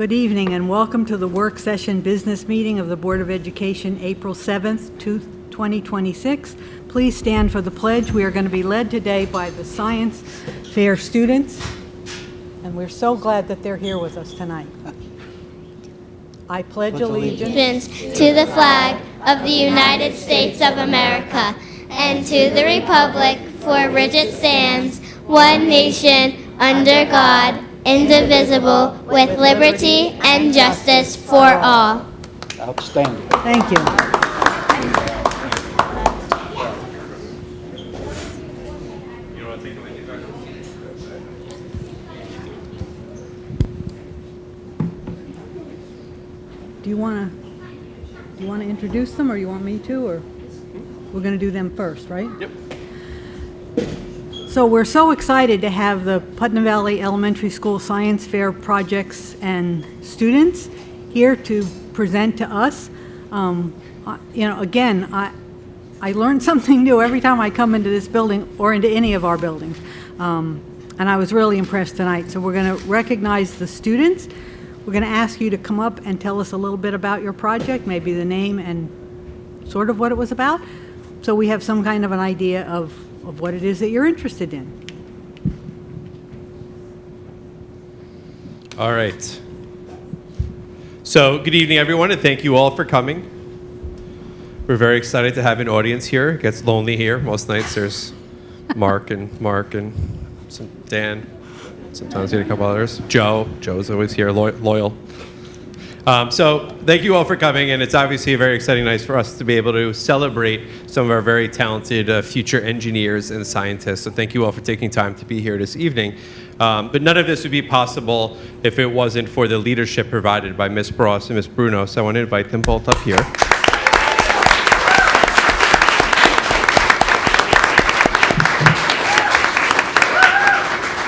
Good evening and welcome to the work session business meeting of the Board of Education, April 7th, 2026. Please stand for the pledge. We are going to be led today by the science fair students, and we're so glad that they're here with us tonight. I pledge allegiance to the flag of the United States of America and to the republic for which it stands, one nation, under God, indivisible, with liberty and justice for all. Outstanding. Thank you. Do you want to introduce them, or you want me to, or we're going to do them first, right? Yep. So we're so excited to have the Putnam Valley Elementary School Science Fair projects and students here to present to us. Again, I learn something new every time I come into this building or into any of our buildings. And I was really impressed tonight. So we're going to recognize the students. We're going to ask you to come up and tell us a little bit about your project, maybe the name and sort of what it was about, so we have some kind of an idea of what it is that you're interested in. All right. So good evening, everyone, and thank you all for coming. We're very excited to have an audience here. It gets lonely here. Most nights there's Mark and some Dan. Sometimes we get a couple others. Joe's always here, loyal. So thank you all for coming, and it's obviously a very exciting night for us to be able to celebrate some of our very talented future engineers and scientists. So thank you all for taking time to be here this evening. But none of this would be possible if it wasn't for the leadership provided by Ms. Bross and Ms. Bruno. So I want to invite them both up here.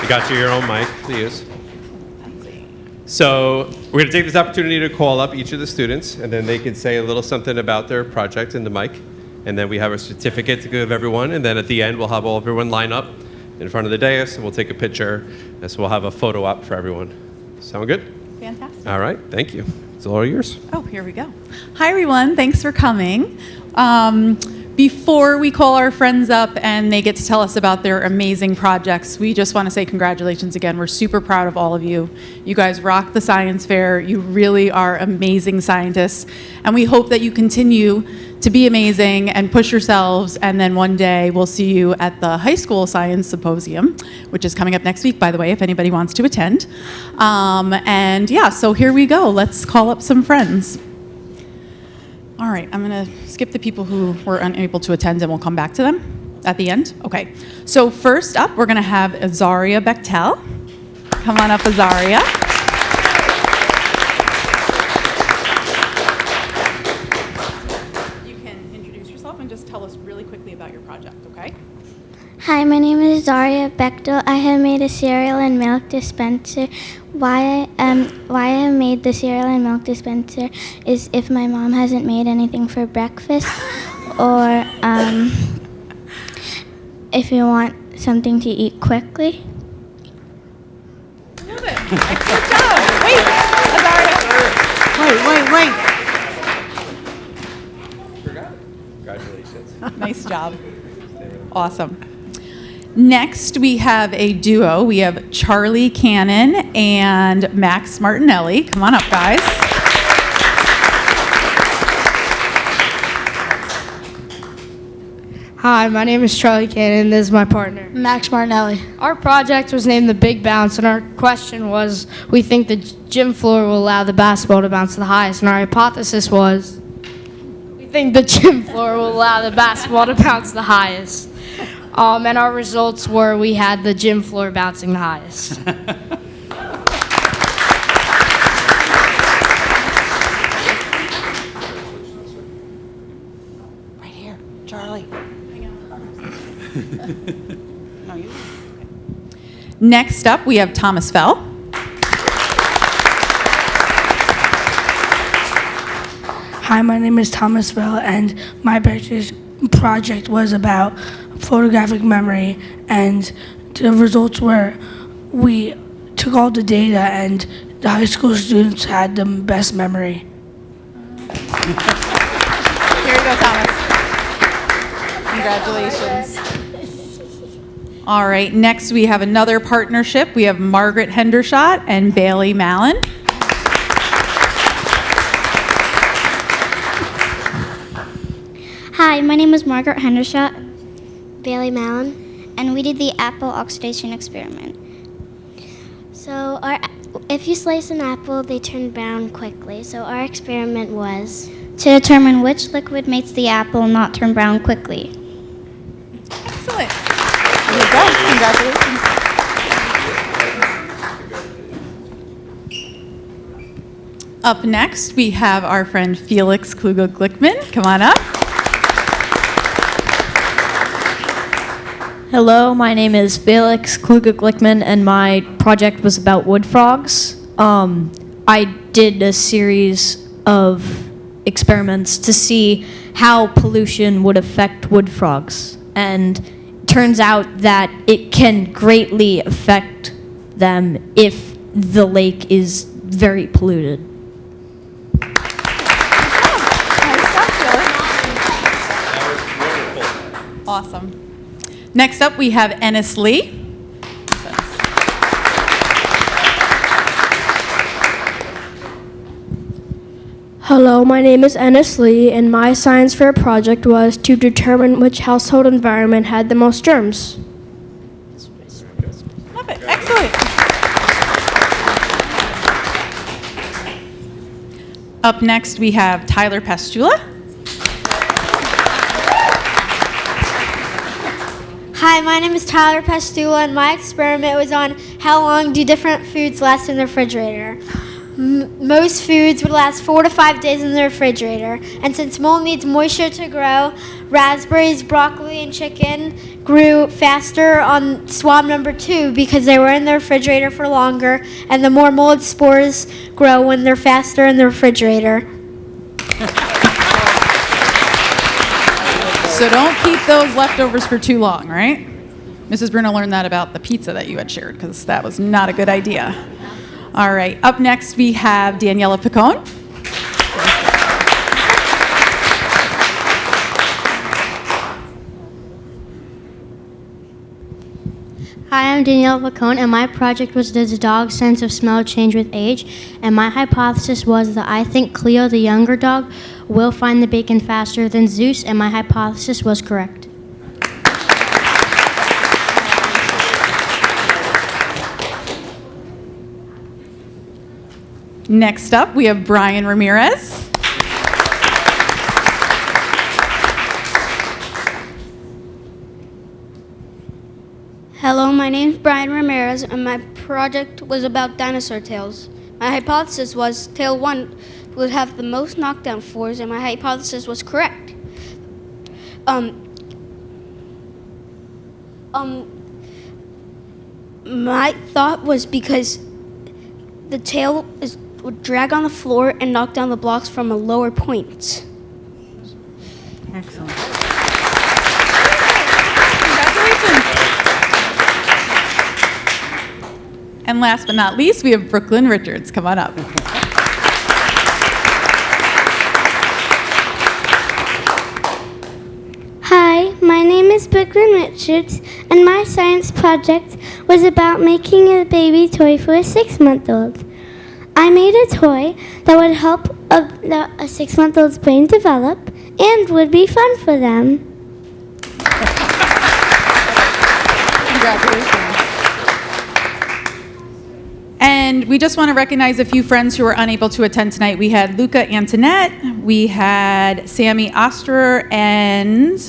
You got your own mic to use. So we're going to take this opportunity to call up each of the students, and then they can say a little something about their project in the mic. And then we have a certificate to give everyone, and then at the end we'll have everyone line up in front of the dais, and we'll take a picture, and so we'll have a photo op for everyone. Sound good? Fantastic. All right, thank you. It's all yours. Oh, here we go. Hi, everyone. Thanks for coming. Before we call our friends up and they get to tell us about their amazing projects, we just want to say congratulations again. We're super proud of all of you. You guys rock the science fair. You really are amazing scientists. And we hope that you continue to be amazing and push yourselves. And then one day we'll see you at the high school science symposium, which is coming up next week, by the way, if anybody wants to attend. So here we go. Let's call up some friends. All right, I'm going to skip the people who were unable to attend, and we'll come back to them at the end. Okay, so first up, we're going to have Azaria Bechtel. Come on up, Azaria. You can introduce yourself and just tell us really quickly about your project, okay? Hi, my name is Zaria Bechtel. I have made a cereal and milk dispenser. Why I have made the cereal and milk dispenser is if my mom hasn't made anything for breakfast, or if you want something to eat quickly. I love it. Good job. Wait, Azaria. Wait. Congratulations. Nice job. Awesome. Next, we have a duo. We have Charlie Cannon and Max Martinelli. Come on up, guys. Hi, my name is Charlie Cannon. This is my partner, Max Martinelli. Our project was named the Big Bounce, and our question was, we think the gym floor will allow the basketball to bounce the highest, and our hypothesis was, we think the gym floor will allow the basketball to bounce the highest. And our results were we had the gym floor bouncing the highest. Right here, Charlie. Hang on. No, you. Okay. Next up, we have Thomas Fell. Hi, my name is Thomas Bell, and my project was about photographic memory, and the results were we took all the data and the high school students had the best memory. Here you go, Thomas. Congratulations. All right, next we have another partnership. We have Margaret Hendershot and Bailey Mallon. Hi, my name is Margaret Hendershot, Bailey Mallon, and we did the apple oxidation experiment. So if you slice an apple, they turn brown quickly. So our experiment was to determine which liquid makes the apple not turn brown quickly. Excellent. There you go. Congratulations. Up next, we have our friend Felix Kluge-Glickman. Come on up. Hello, my name is Felix Kluge-Glickman, and my project was about wood frogs. I did a series of experiments to see how pollution would affect wood frogs, and it turns out that it can greatly affect them if the lake is very polluted. Awesome. Next up, we have Ennis Lee. Hello, my name is Ennis Lee, and my science fair project was to determine which household environment had the most germs. Love it. Excellent. Up next, we have Tyler Pastula. Hi, my name is Tyler Pastula, and my experiment was on how long do different foods last in the refrigerator. Most foods would last 4 to 5 days in the refrigerator, and since mold needs moisture to grow, raspberries, broccoli, and chicken grew faster on swab number 2 because they were in the refrigerator for longer, and the more mold spores grow when they're faster in the refrigerator. So don't keep those leftovers for too long, right? Mrs. Bruno learned that about the pizza that you had shared, because that was not a good idea. All right, up next we have Daniela Picone. Hi, I'm Danielle Picone, and my project was does a dog's sense of smell change with age? And my hypothesis was that I think Cleo, the younger dog, will find the bacon faster than Zeus, and my hypothesis was correct. Next up, we have Brian Ramirez. Hello, my name is Brian Ramirez, and my project was about dinosaur tails. My hypothesis was tail 1 would have the most knockdown force, and my hypothesis was correct. My thought was because the tail would drag on the floor and knock down the blocks from a lower point. Excellent. And last but not least, we have Brooklyn Richards. Come on up. Hi, my name is Brooklyn Richards, and my science project was about making a baby toy for a 6-month-old. I made a toy that would help a 6-month-old's brain develop and would be fun for them. Congratulations. And we just want to recognize a few friends who were unable to attend tonight. We had Luca Antoinette, we had Sammy Osterer, and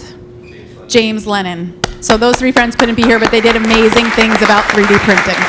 James Lennon. So those 3 friends couldn't be here, but they did amazing things about 3D printing.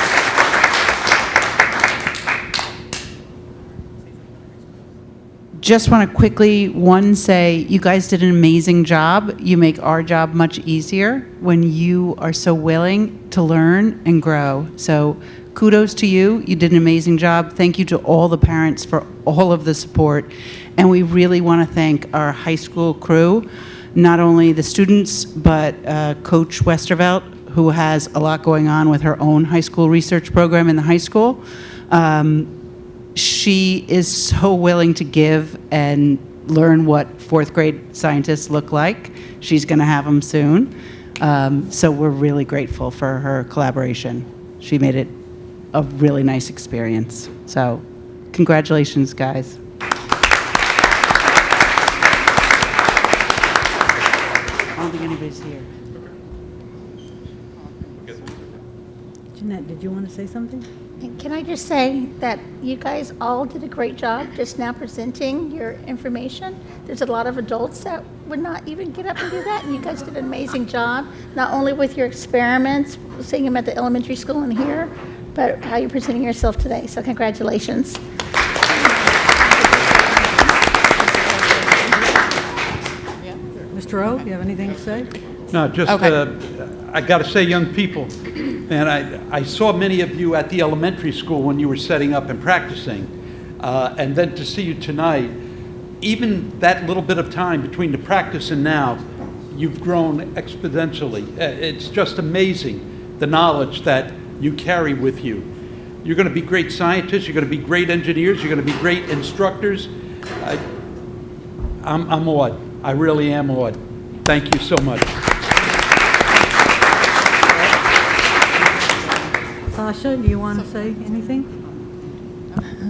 Just want to quickly, say you guys did an amazing job. You make our job much easier when you are so willing to learn and grow. So kudos to you. You did an amazing job. Thank you to all the parents for all of the support. And we really want to thank our high school crew, not only the students, but Coach Westervelt, who has a lot going on with her own high school research program in the high school. she is so willing to give and learn what fourth grade scientists look like. She's going to have them soon. So we're really grateful for her collaboration. She made it a really nice experience. So congratulations, guys. I don't think anybody's here. Jeanette, did you want to say something? And can I just say that you guys all did a great job just now presenting your information. There's a lot of adults that would not even get up and do that, and you guys did an amazing job, not only with your experiments, seeing them at the elementary school and here, but how you're presenting yourself today. So congratulations. Mr. O, you have anything to say? No, just, I got to say, young people, and I saw many of you at the elementary school when you were setting up and practicing, and then to see you tonight, even that little bit of time between the practice and now, you've grown exponentially. It's just amazing, the knowledge that you carry with you. You're going to be great scientists, you're going to be great engineers, you're going to be great instructors. I'm awed. I really am awed. Thank you so much. Sasha, do you want to say anything?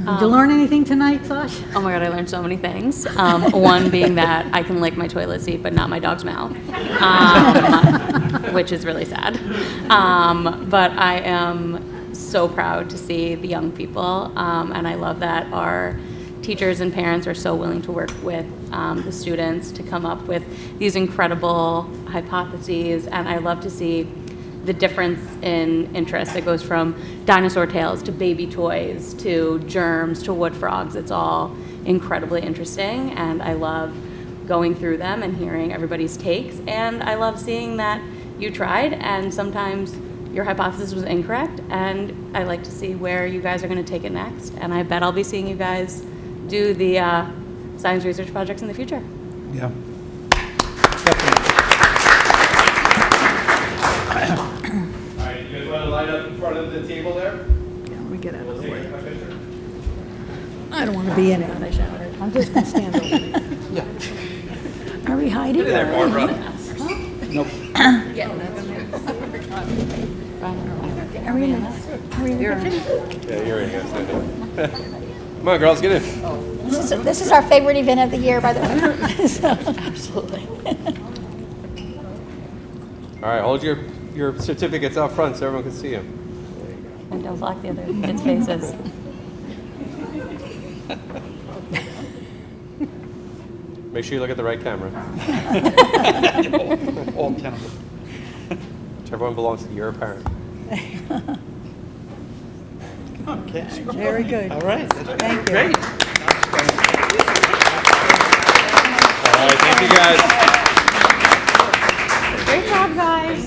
Did you learn anything tonight, Sasha? Oh my God, I learned so many things. One being that I can lick my toilet seat, but not my dog's mouth, which is really sad. But I am so proud to see the young people, and I love that our teachers and parents are so willing to work with the students to come up with these incredible hypotheses, and I love to see the difference in interest. It goes from dinosaur tails to baby toys to germs to wood frogs. It's all incredibly interesting, and I love going through them and hearing everybody's takes, and I love seeing that you tried and sometimes your hypothesis was incorrect, and I like to see where you guys are going to take it next, and I bet I'll be seeing you guys do the science research projects in the future. Yeah. All right, you guys want to line up in front of the table there? Yeah, let me get out of the way. I don't want to be in it. I'm just going to stand over there. Are we hiding? Hey there, Barbara. Nope. Are we in the kitchen? Yeah, you're in here. Come on, girls, get in. This is our favorite event of the year, by the way. So, absolutely. All right, hold your certificates out front so everyone can see them. And don't block the other kids' faces. Make sure you look at the right camera. All 10 of them. Everyone belongs to your parent. Okay. Very good. All right. Thank you. Great. All right, thank you guys. Great job, guys.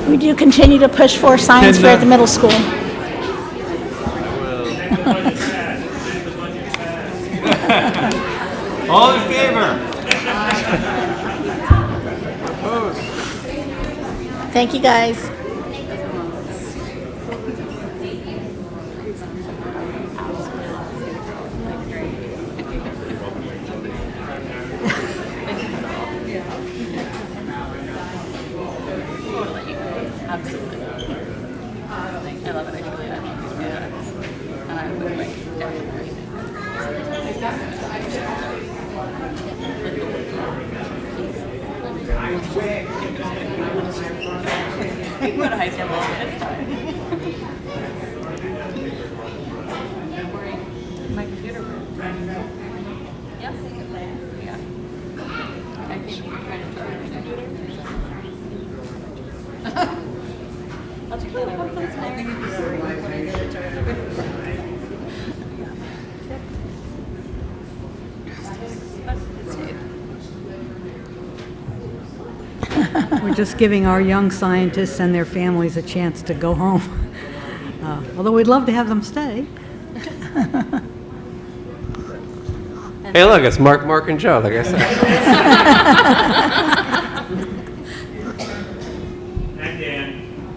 We do continue to push for science fair at the middle school. All in favor? Thank you, guys. Absolutely. I love it, actually. Yeah. And I would like definitely. You can go to high school, it's fine. My computer works. Yes. Yeah. I think you're trying to charge me. I'll take that out. We're just giving our young scientists and their families a chance to go home. Although we'd love to have them stay. Hey, look, it's Mark, and Joe, like I said.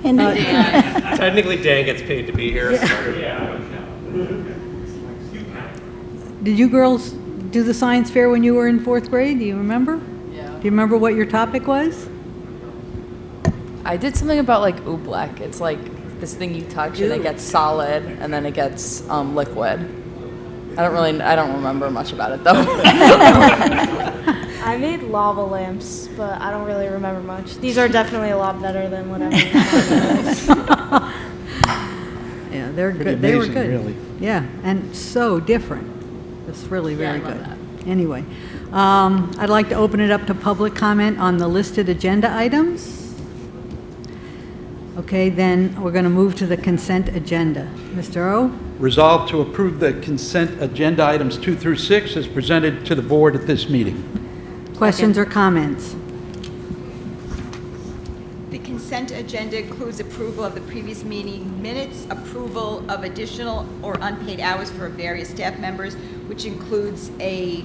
And Technically, Dan gets paid to be here. Did you girls do the science fair when you were in 4th grade? Do you remember? Yeah. Do you remember what your topic was? I did something about like oobleck. It's like this thing you touch and it gets solid and then it gets liquid. I don't remember much about it though. I made lava lamps, but I don't really remember much. These are definitely a lot better than whatever. Yeah, they're Pretty good. They were amazing, good. really. Yeah, and so different. It's really very I love good. that. Anyway, I'd like to open it up to public comment on the listed agenda items. Okay, then we're going to move to the consent agenda. Mr. O? Resolved to approve the consent agenda items 2 through 6 as presented to the board at this meeting. Questions or comments? The consent agenda includes approval of the previous meeting minutes, approval of additional or unpaid hours for various staff members, which includes a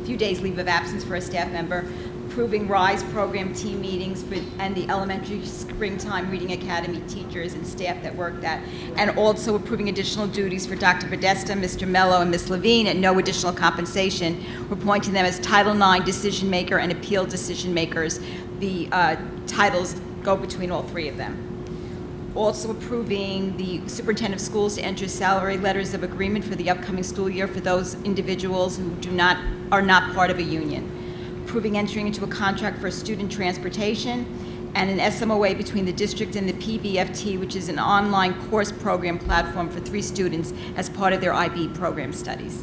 few days leave of absence for a staff member, approving RISE program team meetings and the elementary springtime reading academy teachers and staff that work that, and also approving additional duties for Dr. Podesta, Mr. Mello, and Ms. Levine at no additional compensation. We're appointing them as Title IX decision maker and appeal decision makers. The titles go between all three of them. Also approving the superintendent of schools to enter salary letters of agreement for the upcoming school year for those individuals who are not part of a union. Approving entering into a contract for student transportation, and an SMOA between the district and the PBFT, which is an online course program platform for 3 students as part of their IB program studies.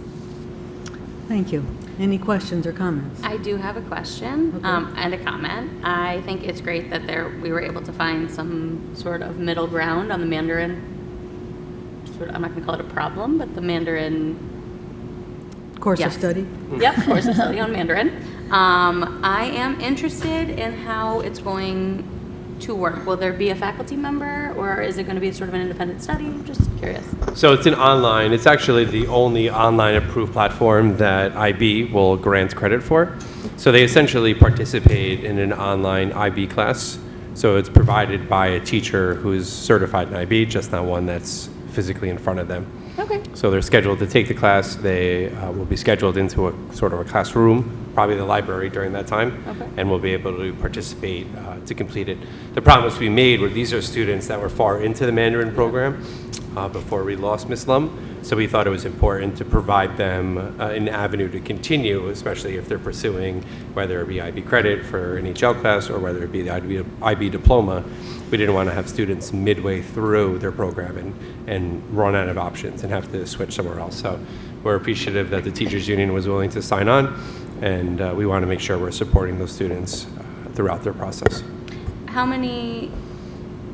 Thank you. Any questions or comments? I do have a question and a comment. I think it's great that we were able to find some sort of middle ground on the Mandarin. I'm not going to call it a problem, but the Mandarin Course of study? Yep, course of study on Mandarin. I am interested in how it's going to work. Will there be a faculty member, or is it going to be sort of an independent study? Just curious. So it's it's actually the only online approved platform that IB will grant credit for. So they essentially participate in an online IB class. So it's provided by a teacher who is certified in IB, just not one that's physically in front of them. Okay. So they're scheduled to take the class. They will be scheduled into a sort of a classroom, probably the library during that time, and will be able to participate to complete it. The promise we made were these are students that were far into the Mandarin program before we lost Ms. Lum. So we thought it was important to provide them an avenue to continue, especially if they're pursuing whether it be IB credit for an HL class or whether it be the IB diploma. We didn't want to have students midway through their program and run out of options and have to switch somewhere else. So we're appreciative that the teachers union was willing to sign on, and we want to make sure we're supporting those students throughout their process. How many,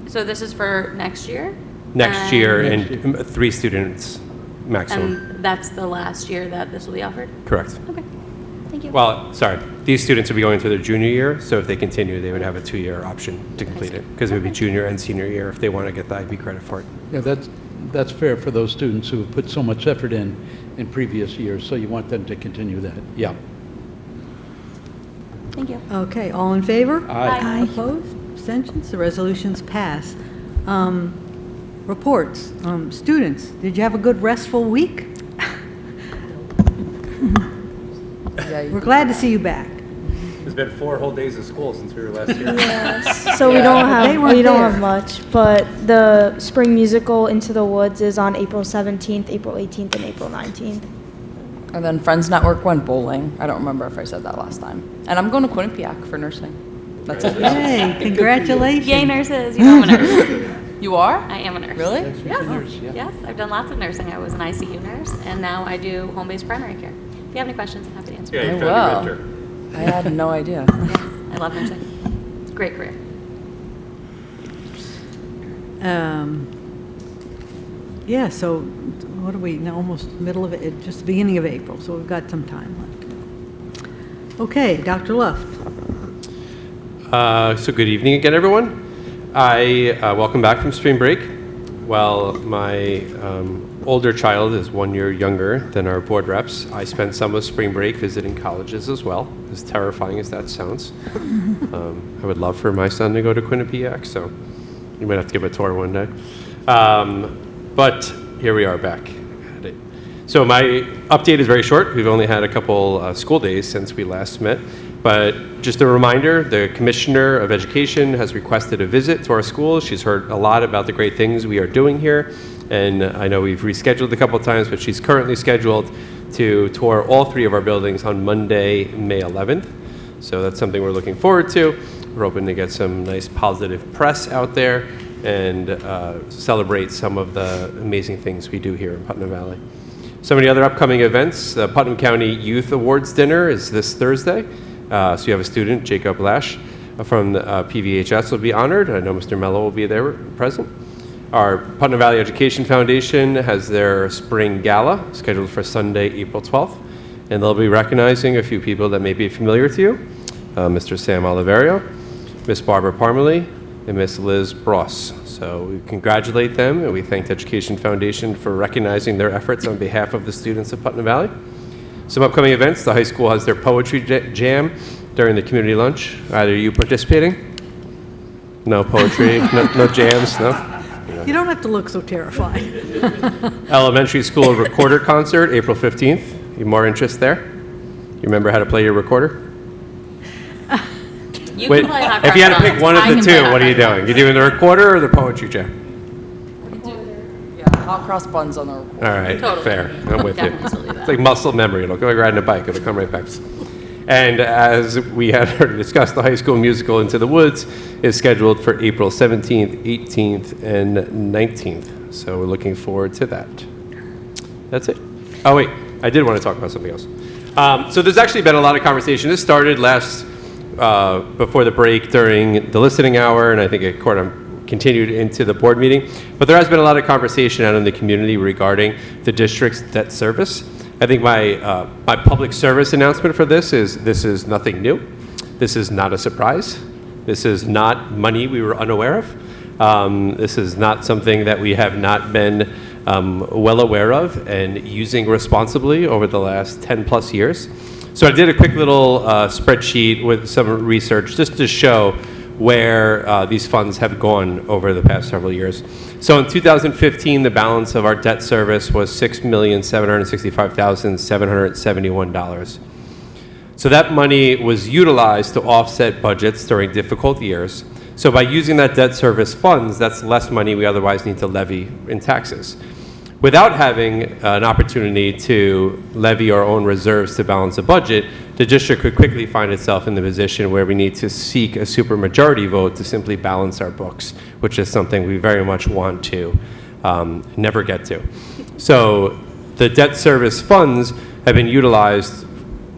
so this is for next year? Next year, and 3 students maximum. And that's the last year that this will be offered? Correct. Okay, thank you. Well, sorry, these students will be going through their junior year, so if they continue, they would have a 2-year option to complete it, because it would be junior and senior year if they want to get the IB credit for it. Yeah, that's fair for those students who have put so much effort in previous years, so you want them to continue that. Yeah. Thank you. Okay, all in favor? Aye. Opposed? Abstentions? The resolutions pass. Reports. Students, did you have a good restful week? We're glad to see you back. It's been 4 whole days of school since we were last year. Yes. So we don't have much, but the spring musical Into the Woods is on April 17th, April 18th, and April 19th. And then Friends Network went bowling. I don't remember if I said that last time. And I'm going to Quinnipiac for nursing. That's it. Yay, congratulations. Yay, nurses. You know I'm a nurse. You are? I am a nurse. Really? Yes. Yes, I've done lots of nursing. I was an ICU nurse, and now I do home-based primary care. If you have any questions, I'm happy to answer. Yeah, you I found your will. mentor. I had no idea. Yes, I love nursing. It's a great career. Yeah, so what are we, now almost middle of it, just the beginning of April, so we've got some time left. Okay, Dr. Luft. So good evening again, everyone. I welcome back from spring break. While my older child is 1 year younger than our board reps, I spent some of spring break visiting colleges as well, as terrifying as that sounds. I would love for my son to go to Quinnipiac, so You might have to give a tour one day. But here we are back at it. So my update is very short. We've only had a couple school days since we last met. But just a reminder, the Commissioner of Education has requested a visit to our school. She's heard a lot about the great things we are doing here. And I know we've rescheduled a couple of times, but she's currently scheduled to tour all 3 of our buildings on Monday, May 11th. So that's something we're looking forward to. We're hoping to get some nice positive press out there and celebrate some of the amazing things we do here in Putnam Valley. So many other upcoming events. The Putnam County Youth Awards Dinner is this Thursday. So you have a student, Jacob Lash, from the PVHS will be honored. I know Mr. Mello will be there present. Our Putnam Valley Education Foundation has their spring gala scheduled for Sunday, April 12th. And they'll be recognizing a few people that may be familiar to you. Mr. Sam Oliverio, Miss Barbara Parmalee, and Miss Liz Bross. So we congratulate them, and we thank the Education Foundation for recognizing their efforts on behalf of the students of Putnam Valley. Some upcoming events: the high school has their poetry jam during the community lunch. Either you participating? No poetry, no jams, no? You don't have to look so terrified. Elementary school recorder concert, April 15th. You more interest there? You remember how to play your recorder? You Wait, can play Hot if you had to Cross pick one of Buns. I the can two, play Hot what are you Cross doing? Buns. You doing the recorder or the poetry jam? Yeah, hot cross buns on the recorder. All right, Totally. fair. I'm with you. Definitely still do that. It's like muscle memory. It'll go like riding a bike. It'll come right back. And as we had already discussed, the high school musical Into the Woods is scheduled for April 17th, 18th, and 19th. So we're looking forward to that. That's it. Oh, wait. I did want to talk about something else. So there's actually been a lot of conversation. This started before the break during the listening hour, and I think it continued into the board meeting. But there has been a lot of conversation out in the community regarding the district's debt service. I think my public service announcement for this is nothing new. This is not a surprise. This is not money we were unaware of. This is not something that we have not been well aware of and using responsibly over the last 10 plus years. So I did a quick little spreadsheet with some research just to show where these funds have gone over the past several years. So in 2015, the balance of our debt service was $6,765,771. So that money was utilized to offset budgets during difficult years. So by using that debt service funds, that's less money we otherwise need to levy in taxes. Without having an opportunity to levy our own reserves to balance a budget, the district could quickly find itself in the position where we need to seek a supermajority vote to simply balance our books, which is something we very much want to never get to. So the debt service funds have been utilized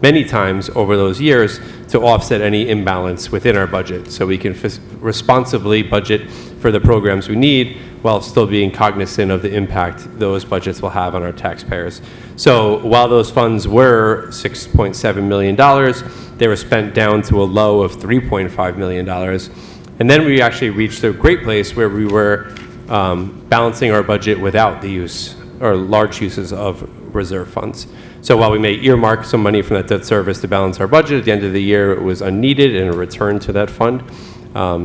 many times over those years to offset any imbalance within our budget, so we can responsibly budget for the programs we need while still being cognizant of the impact those budgets will have on our taxpayers. So while those funds were $6.7 million, they were spent down to a low of $3.5 million. And then we actually reached a great place where we were balancing our budget without the use or large uses of reserve funds. So while we may earmark some money from that debt service to balance our budget, at the end of the year it was unneeded and a return to that fund.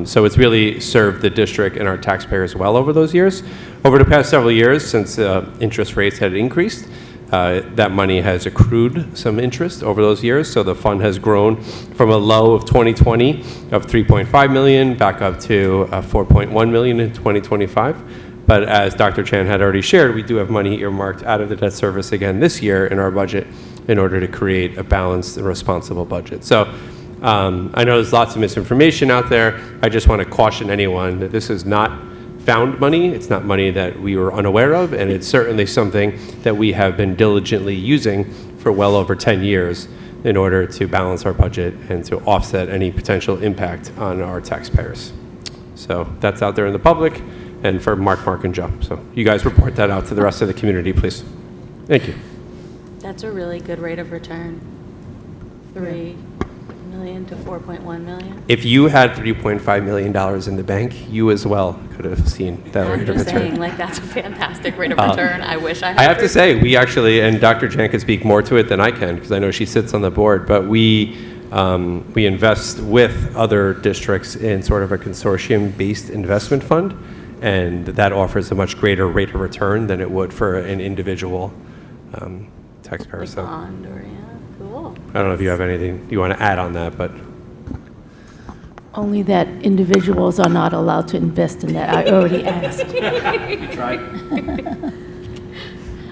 So it's really served the district and our taxpayers well over those years. Over the past several years, since interest rates had increased, that money has accrued some interest over those years. So the fund has grown from a low of 2020 of $3.5 million back up to $4.1 million in 2025. But as Dr. Chan had already shared, we do have money earmarked out of the debt service again this year in our budget in order to create a balanced and responsible budget. So I know there's lots of misinformation out there. I just want to caution anyone that this is not found money. It's not money that we were unaware of, and it's certainly something that we have been diligently using for well over 10 years in order to balance our budget and to offset any potential impact on our taxpayers. So that's out there in the public and for Mark, and Joe. So you guys report that out to the rest of the community, please. Thank you. That's a really good rate of return. 3 million to 4.1 million. If you had $3.5 million in the bank, you as well could have seen that I'm rate of just return. saying, like, that's a fantastic rate of return. I wish I had. I have to say, we actually, and Dr. Jan could speak more to it than I can because I know she sits on the board, but we We invest with other districts in sort of a consortium-based investment fund, and that offers a much greater rate of return than it would for an individual taxpayer. So Bond or, yeah, cool. I don't know if you have anything you want to add on that, but Only that individuals are not allowed to invest in that. I already asked. You tried.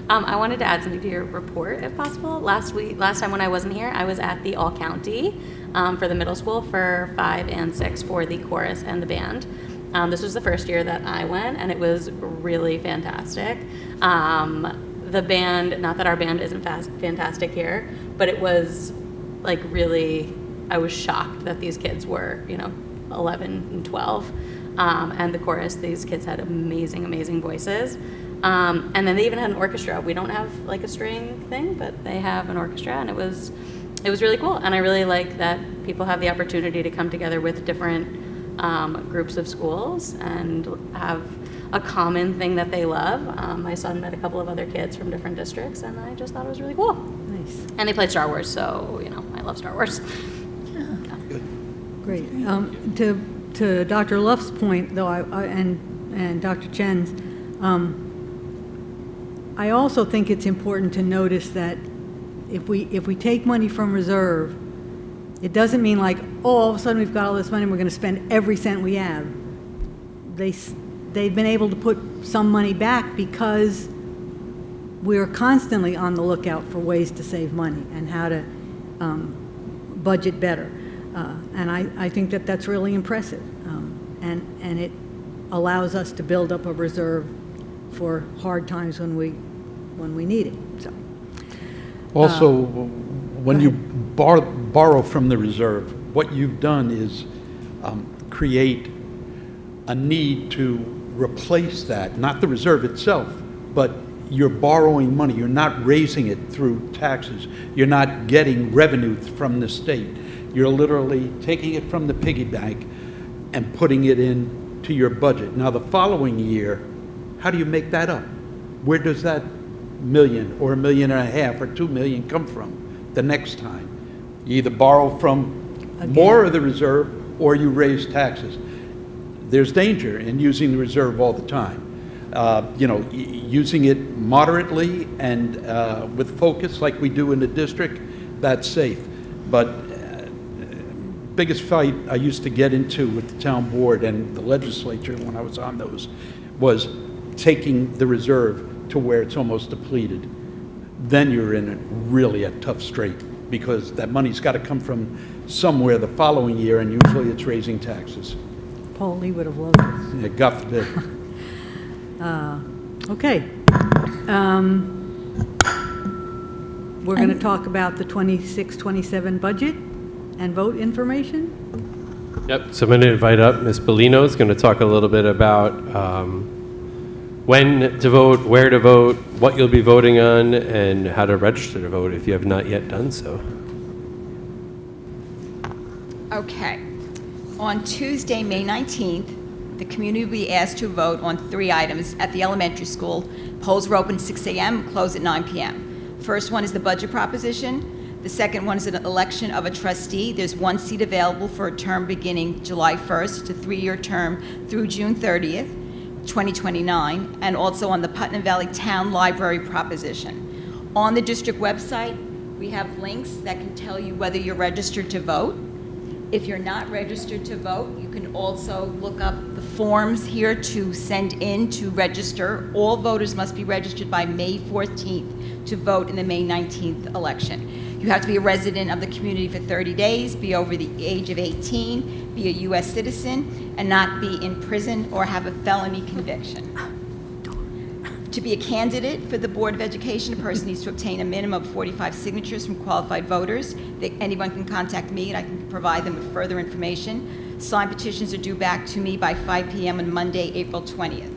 I wanted to add something to your report, if possible. Last time when I wasn't here, I was at the All County for the middle school for 5 and 6 for the chorus and the band. This was the first year that I went, and it was really fantastic. The band, not that our band isn't fantastic here, but it was like really, I was shocked that these kids were, 11 and 12. And the chorus, these kids had amazing, amazing voices. And then they even had an orchestra. We don't have like a string thing, but they have an orchestra, and it was really cool. And I really like that people have the opportunity to come together with different groups of schools and have a common thing that they love. My son met a couple of other kids from different districts, and I just thought it was really cool. Nice. And they played Star Wars, so I love Star Wars. Great. To Dr. Luff's point, though, and Dr. Chen's, I also think it's important to notice that if we take money from reserve, it doesn't mean like, all of a sudden we've got all this money and we're going to spend every cent we have. They've been able to put some money back because we're constantly on the lookout for ways to save money and how to budget better. And I think that that's really impressive. And it allows us to build up a reserve for hard times when we need it. So. Also, when you borrow from the reserve, what you've done is create a need to replace that, not the reserve itself, but you're borrowing money. You're not raising it through taxes. You're not getting revenue from the state. You're literally taking it from the piggy bank and putting it into your budget. Now, the following year, how do you make that up? Where does that $1 million or $1.5 million or $2 million come from the next time? You either borrow from more of the reserve or you raise taxes. There's danger in using the reserve all the time. Using it moderately and with focus like we do in the district, that's safe. But biggest fight I used to get into with the town board and the legislature when I was on those was taking the reserve to where it's almost depleted. Then you're in really a tough strait because that money's got to come from somewhere the following year, and usually it's raising taxes. Paul Lee would have loved this. Yeah, God forbid. Okay. We're going to talk about the 26-27 budget and vote information. Yep, so I'm going to invite up Ms. Bellino is going to talk a little bit about when to vote, where to vote, what you'll be voting on, and how to register to vote if you have not yet done so. Okay. On Tuesday, May 19th, the community will be asked to vote on 3 items at the elementary school. Polls are open 6 a.m., close at 9 p.m. First one is the budget proposition. The second one is an election of a trustee. There's 1 seat available for a term beginning July 1st. It's a 3-year term through June 30th, 2029, and also on the Putnam Valley Town Library proposition. On the district website, we have links that can tell you whether you're registered to vote. If you're not registered to vote, you can also look up the forms here to send in to register. All voters must be registered by May 14th to vote in the May 19th election. You have to be a resident of the community for 30 days, be over the age of 18, be a U.S. citizen, and not be in prison or have a felony conviction. To be a candidate for the Board of Education, a person needs to obtain a minimum of 45 signatures from qualified voters. Anyone can contact me, and I can provide them with further information. Signed petitions are due back to me by 5 p.m. on Monday, April 20th.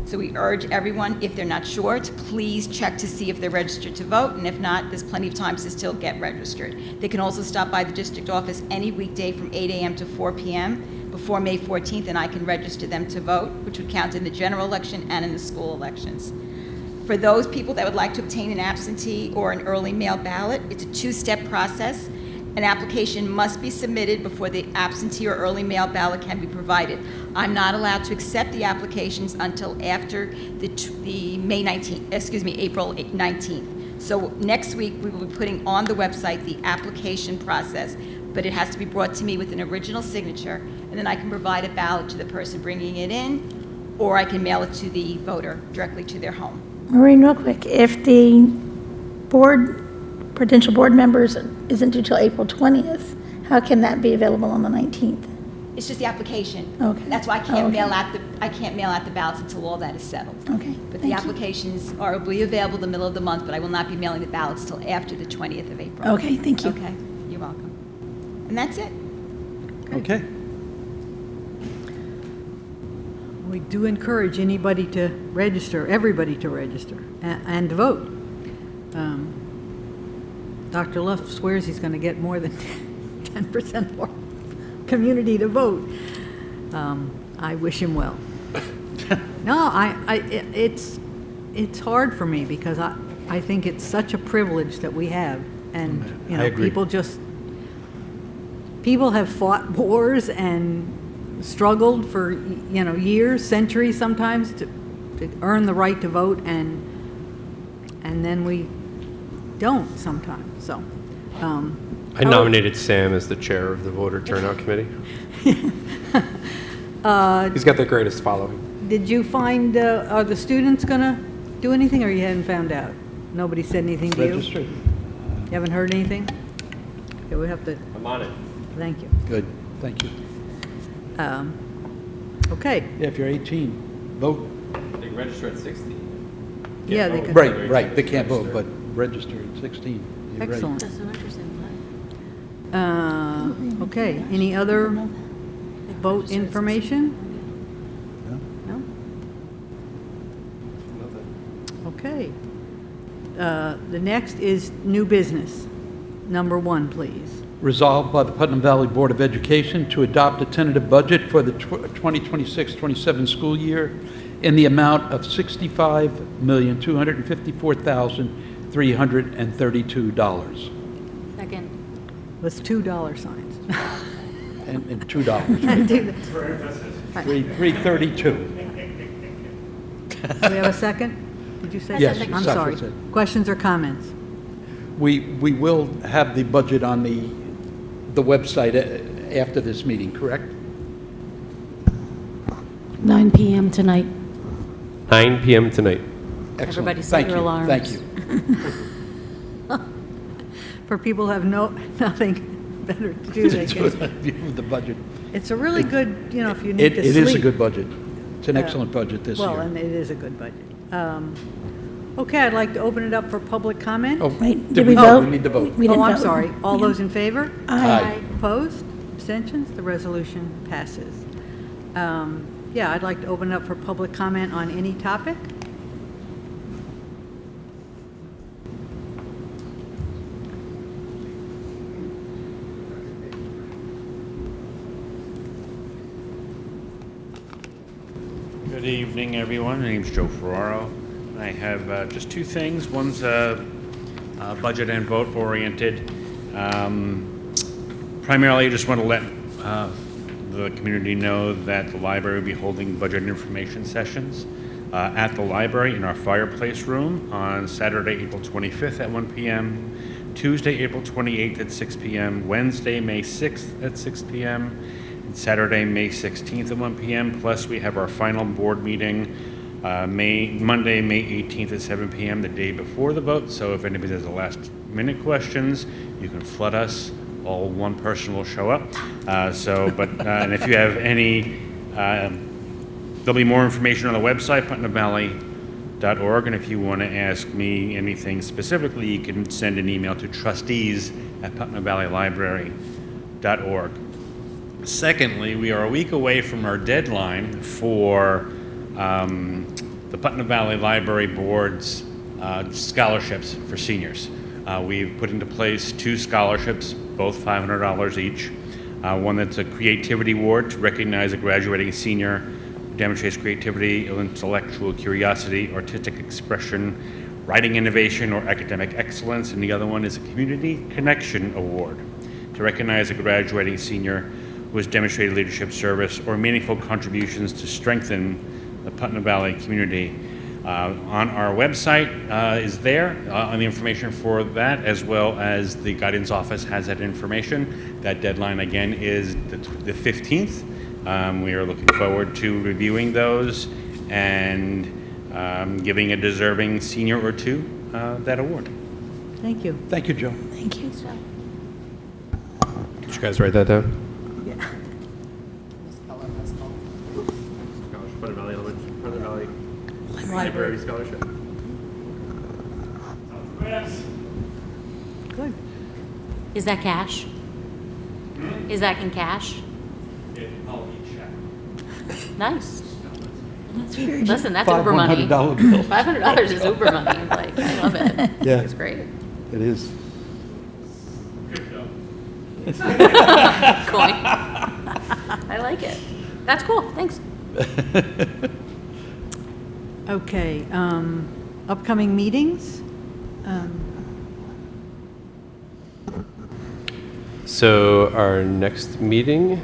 So we urge everyone, if they're not sure, to please check to see if they're registered to vote, and if not, there's plenty of time to still get registered. They can also stop by the district office any weekday from 8 a.m. to 4 p.m. before May 14th, and I can register them to vote, which would count in the general election and in the school elections. For those people that would like to obtain an absentee or an early mail ballot, it's a 2-step process. An application must be submitted before the absentee or early mail ballot can be provided. I'm not allowed to accept the applications until after the May 19th, excuse me, April 19th. So next week, we will be putting on the website the application process, but it has to be brought to me with an original signature, and then I can provide a ballot to the person bringing it in, or I can mail it to the voter directly to their home. Maureen, real quick, if the potential board members isn't due till April 20th, how can that be available on the 19th? It's just the application. Okay. That's why I can't Okay. mail out the ballots until all that is settled. Okay. But Thank the you. applications will be available the middle of the month, but I will not be mailing the ballots till after the 20th of April. Okay, thank you. Okay, you're welcome. And that's it. Okay. We do encourage anybody to register, everybody to register and to vote. Dr. Luff swears he's going to get more than 10% more community to vote. I wish him well. No, it's hard for me because I think it's such a privilege that we have, and you know, I agree. people have fought wars and struggled for years, centuries sometimes to earn the right to vote, and then we don't sometimes. So I nominated Sam as the chair of the voter turnout committee. He's got the greatest following. Did you find, are the students gonna do anything, or you hadn't found out? Nobody said anything to you? Register. You haven't heard anything? Okay, we have to, I'm on it. thank you. Good, thank you. Okay, Yeah, if you're 18, vote. They register at 16. yeah, they could. Right, they can't vote, but register at 16. You're right. Excellent. Okay, any other vote information? No? Okay. The next is new business. Number 1, please. Resolved by the Putnam Valley Board of Education to adopt a tentative budget for the 2026-27 school year in the amount of $65,254,332. Second. With $2 signs. And $2. And do- $332. Do we have a second? Did you say? Yes, I'm second. sorry. Questions or comments? We will have the budget on the website after this meeting, correct? 9 p.m. tonight. 9 p.m. tonight. Excellent. Everybody set Thank your you. alarms. Thank you. For people who have nothing better to do, they can. View of the budget. It's a really good, if you need It to sleep. is a good budget. It's an excellent budget this year. Well, and it is a good budget. Okay, I'd like to open it up for public comment. Oh, Wait, did we we vote? We need to vote. We didn't Oh, I'm vote. sorry. All those in favor? Aye. Opposed? Abstentions? The resolution passes. Yeah, I'd like to open it up for public comment on any topic. Good evening, everyone. My name's Joe Ferraro. I have just two things. One's budget and vote oriented. Primarily, I just want to let the community know that the library will be holding budget information sessions at the library in our fireplace room on Saturday, April 25th at 1 p.m., Tuesday, April 28th at 6 p.m., Wednesday, May 6th at 6 p.m., and Saturday, May 16th at 1 p.m. Plus, we have our final board meeting Monday, May 18th at 7 p.m., the day before the vote. So if anybody has the last minute questions, you can flood us. All one person will show up. And if you have any, there'll be more information on the website, putnamvalley.org. And if you want to ask me anything specifically, you can send an email to trustees@putnamvalleylibrary.org. Secondly, we are a week away from our deadline for the Putnam Valley Library Board's scholarships for seniors. We've put into place 2 scholarships, both $500 each. One that's a creativity award to recognize a graduating senior who demonstrates creativity, intellectual curiosity, artistic expression, writing innovation, or academic excellence. And the other one is a community connection award. to recognize a graduating senior who has demonstrated leadership, service, or meaningful contributions to strengthen the Putnam Valley community. On our website is there on the information for that, as well as the guidance office has that information. That deadline again is the 15th. We are looking forward to reviewing those and giving a deserving senior or two that award. Thank you. Thank you, Joe. Thank you. Did you guys write that down? Putnam Valley Library Scholarship. Good. Is that cash? Is that in cash? I'll be checked. Nice. very Listen, that's Uber money. $500 bill. $500 is Uber money. Like, I love it. Yeah. It's great. It is. Coin. I like it. That's cool. Thanks. Okay, upcoming meetings? So our next meeting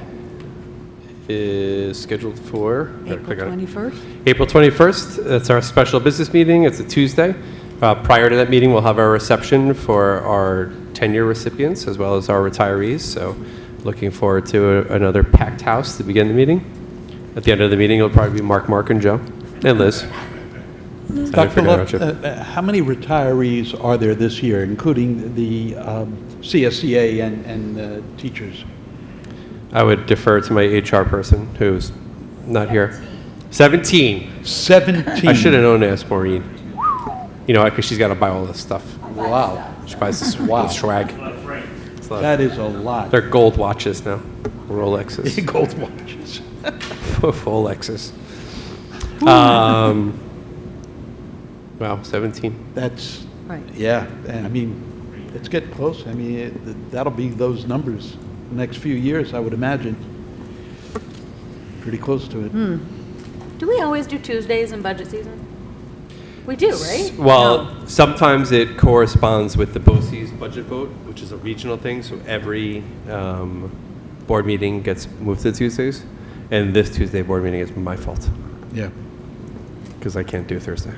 is scheduled for April 21st? April 21st. That's our special business meeting. It's a Tuesday. Prior to that meeting, we'll have our reception for our tenure recipients as well as our retirees. So looking forward to another packed house to begin the meeting. At the end of the meeting, it'll probably be Mark, and Joe, and Liz. Dr. Love, how many retirees are there this year, including the CSCA and teachers? I would defer to my HR person who's not here. 17. 17. I should have known to ask Maureen. You know, because she's got to buy all this stuff. Wow. She buys this swag. It's a lot. That is a lot. They're gold watches now. Rolexes. Gold watches. Full Lexus. Wow, 17. That's, right. Yeah, and I mean, it's getting close. I mean, that'll be those numbers the next few years, I would imagine. Pretty close to it. Do we always do Tuesdays in budget season? We do, right? Well, No. sometimes it corresponds with the BOCES budget vote, which is a regional thing. So every board meeting gets moved to Tuesdays. And this Tuesday board meeting is my fault. Yeah. Because I can't do Thursday.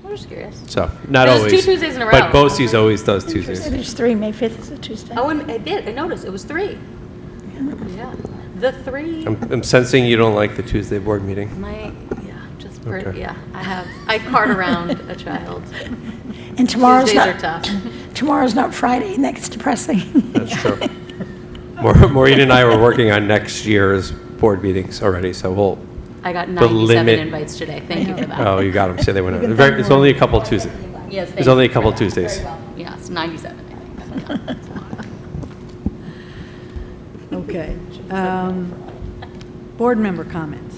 I'm just curious. So, not There's always. 2 Tuesdays in a row. But BOCES always does Tuesdays. There's 3. May 5th is a Tuesday. Oh, and I did. I noticed. It was 3. Yeah. The 3. I'm sensing you don't like the Tuesday board meeting. Okay. Yeah. I cart around a child. And tomorrow's Tuesdays not, are tough. Tomorrow's not Friday. That's depressing. That's true. Maureen and I were working on next year's board meetings already, so we'll. I got the 97 limit- invites today. Thank you for that. Oh, you got them. So they went out. It's only a couple Tuesdays. Yes, It's only a couple Tuesdays. Yeah, it's 97. I think. Okay. Board member comments.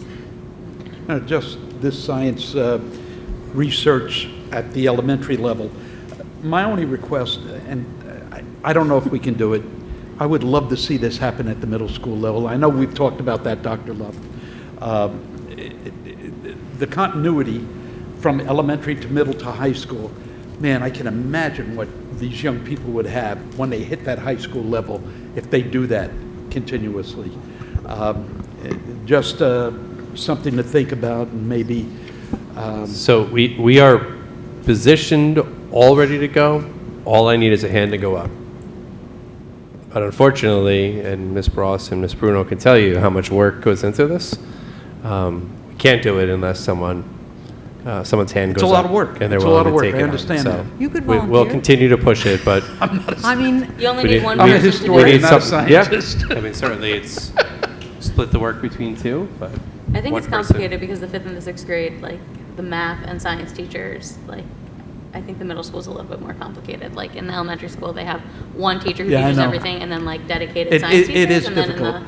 Just this science research at the elementary level. My only request, and I don't know if we can do it, I would love to see this happen at the middle school level. I know we've talked about that, Dr. Love. The continuity from elementary to middle to high school, man, I can imagine what these young people would have when they hit that high school level if they do that continuously. Just something to think about, and maybe. So we are positioned, all ready to go. All I need is a hand to go up. But unfortunately, and Ms. Ross and Ms. Bruno can tell you how much work goes into this. We can't do it unless someone's hand It's goes a lot up of work. and they're It's a willing lot of to work. take I it on. understand So that. You could we'll volunteer. continue to push it, but I mean, You only we need one we person to do historian, it. not a some- scientist. Yeah, I mean, certainly it's split the work between two, but I think one it's person. complicated because the 5th and the 6th grade, like the math and science teachers, like I think the middle school is a little bit more complicated. Like in the elementary school, they have one teacher who Yeah, I teaches know. everything, and then like dedicated It, science it, teachers. it is and then difficult. In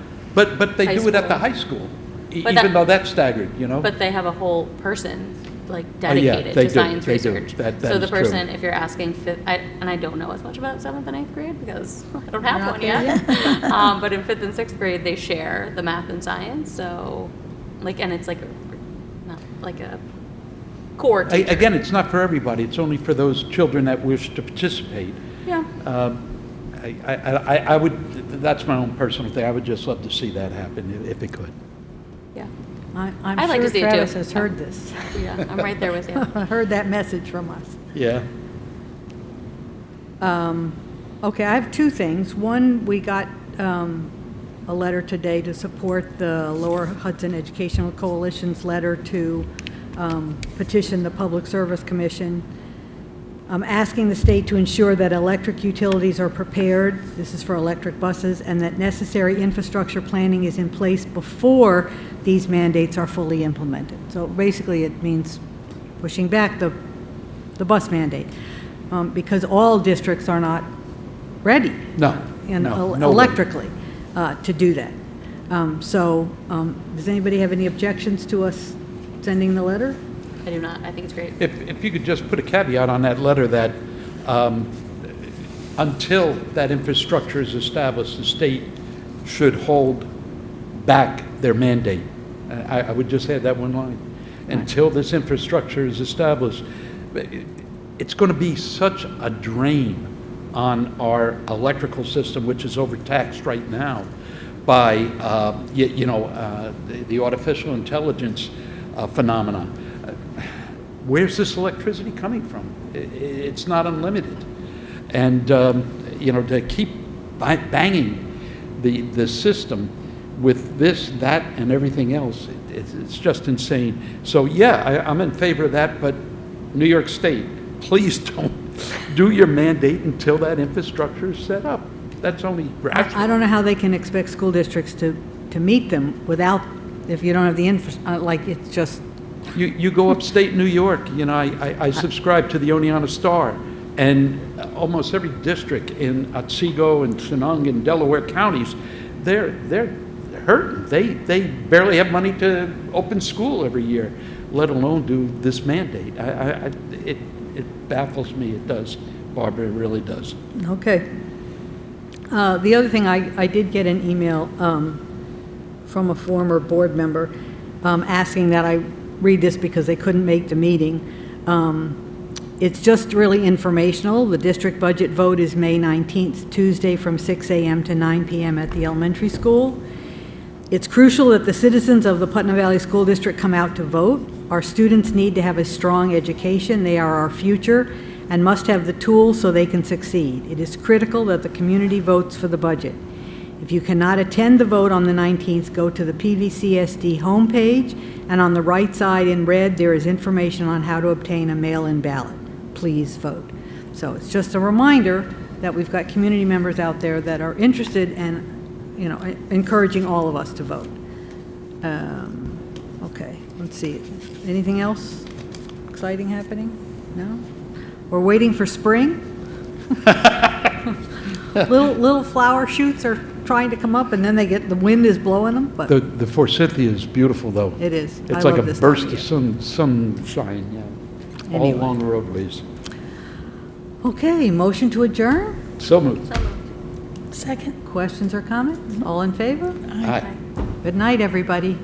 But they high do it at the school. high school, But even that- though that's staggered, you know? But they have a whole person like Oh, yeah, dedicated they to do, science they do. research. That So the is true. person, if you're asking and I don't know as much about 7th and 8th grade because I don't have You're not one there yet. But in 5th and 6th grade, they share the math and science. So, like, and it's like not like a core teacher. Again, it's not for everybody. It's only for those children that wish to participate. Yeah. I would, that's my own personal thing. I would just love to see that happen if it could. Yeah. I'm I'd like sure to see it Travis too. has heard this. Yeah, I'm right there with you. Heard that message from us. Yeah. Okay, I have two things. One, we got a letter today to support the Lower Hudson Educational Coalition's letter to petition the Public Service Commission, asking the state to ensure that electric utilities are prepared, this is for electric buses, and that necessary infrastructure planning is in place before these mandates are fully implemented. So basically it means pushing back the bus mandate, because all districts are not ready. No, Electrically to do that. Does anybody have any objections to us sending the letter? I do not. I think it's great. If you could just put a caveat on that letter that until that infrastructure is established, the state should hold back their mandate. I would just add that one line. Until this infrastructure is established, it's going to be such a drain on our electrical system, which is overtaxed right now by the artificial intelligence phenomena. Where's this electricity coming from? It's not unlimited, and to keep banging the system with this, that, and everything else, it's just insane. So yeah, I'm in favor of that, but New York State, please don't do your mandate until that infrastructure is set up. That's only rational. I don't know how they can expect school districts to meet them without, if you don't have the it's just. You go upstate New York, I subscribe to the Oneonta Star, and almost every district in Otsego and Chinook and Delaware counties, they're hurting. They barely have money to open school every year, let alone do this mandate. It baffles me. It does, Barbara. It really does. Okay. The other thing, I did get an email from a former board member asking that I read this because they couldn't make the meeting. It's just really informational. The district budget vote is May 19th, Tuesday, from 6 a.m. to 9 p.m. at the elementary school. It's crucial that the citizens of the Putnam Valley School District come out to vote. Our students need to have a strong education. They are our future and must have the tools so they can succeed. It is critical that the community votes for the budget. If you cannot attend the vote on the 19th, go to the PVCSD homepage, and on the right side in red, there is information on how to obtain a mail-in ballot. Please vote. So it's just a reminder that we've got community members out there that are interested and, encouraging all of us to vote. Okay, let's see. Anything else exciting happening? No? We're waiting for spring. little flower shoots are trying to come up, and then the wind is blowing them. But the forsythia is beautiful, though. It is. It's like a burst of sunshine, yeah, all along the roadways. Okay, motion to adjourn? So moved. Second. Questions or comments? All in favor? Aye. Good night, everybody.